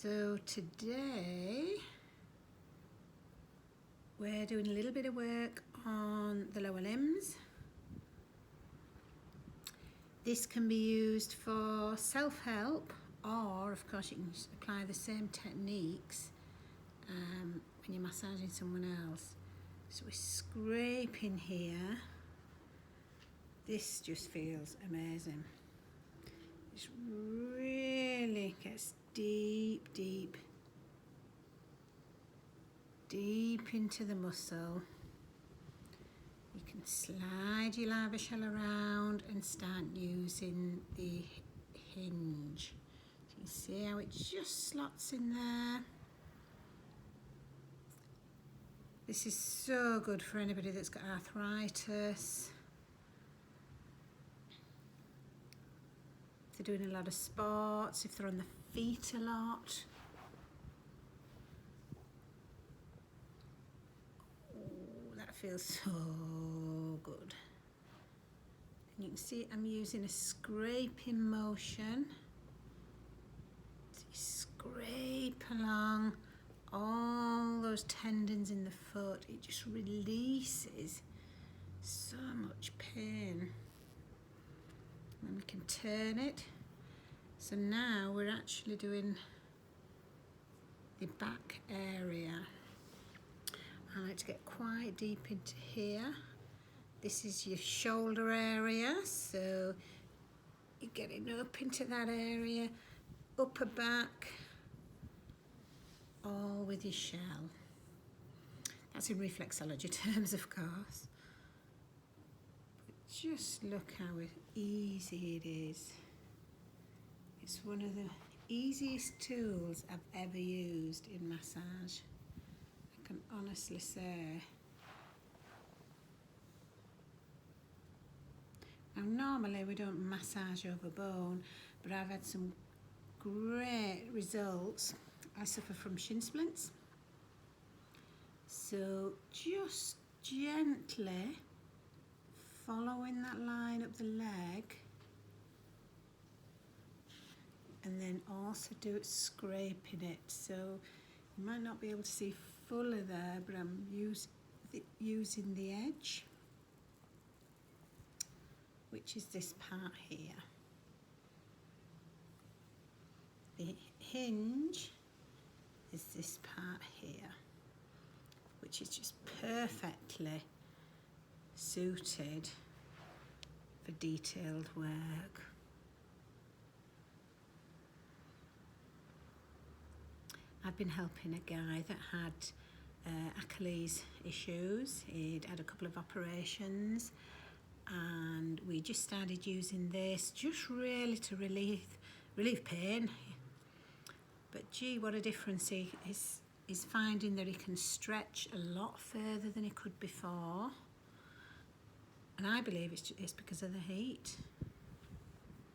So today we're doing a little bit of work on the lower limbs. This can be used for self-help, or of course you can apply the same techniques when you're massaging someone else. So we're scraping here. This just feels amazing. It really gets deep into the muscle. You can slide your larva shell around and start using the hinge. So you can see how it just slots in there. This is so good for anybody that's got arthritis. If they're doing a lot of sports, if they're on the feet a lot. Oh, that feels so good. And you can see I'm using a scraping motion. So you scrape along all those tendons in the foot. It just releases so much pain. And we can turn it. So now we're actually doing the back area. I like to get quite deep into here. This is your shoulder area, so you're getting up into that area, upper back, all with your shell. That's in reflexology terms, of course. But just look how easy it is. It's one of the easiest tools I've ever used in massage. I can honestly say. Now normally we don't massage over bone, but I've had some great results. I suffer from shin splints. So just gently following that line up the leg, and then also do it scraping it. So you might not be able to see fully there, but I'm using the edge, which is this part here. The hinge is this part here, which is just perfectly suited for detailed work. I've been helping a guy that had Achilles issues. He'd had a couple of operations, and we just started using this just really to relieve pain. But gee, what a difference he's finding that he can stretch a lot further than he could before. And I believe it's because of the heat.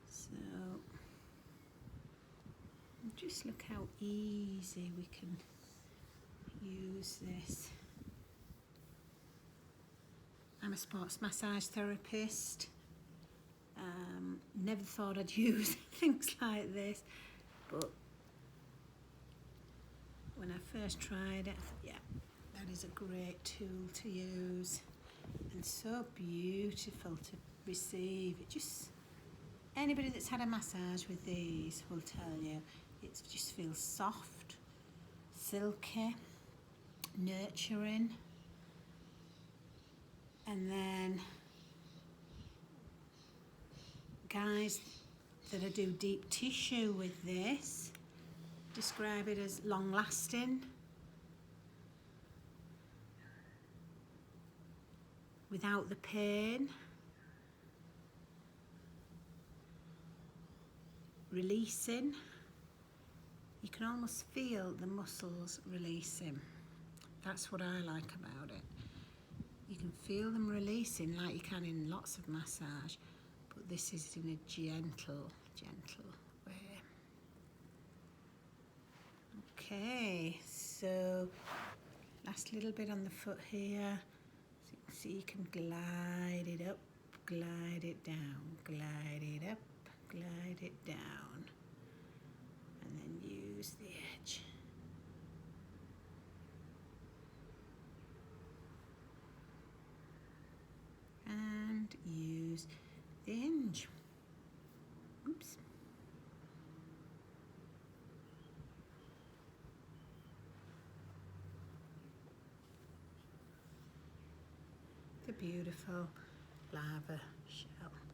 So just look how easy we can use this. I'm a sports massage therapist. Never thought I'd use things like this, but when I first tried it, I thought, yeah, that is a great tool to use, and so beautiful to receive. It just, anybody that's had a massage with these will tell you, it just feels soft, silky, nurturing. And then guys that do deep tissue with this describe it as long lasting, without the pain, releasing. You can almost feel the muscles releasing. That's what I like about it. You can feel them releasing like you can in lots of massage, but this is in a gentle way. Okay, so last little bit on the foot here. So you can see you can glide it up, glide it down, glide it up, glide it down, and then use the edge. Oops. The beautiful lava shell.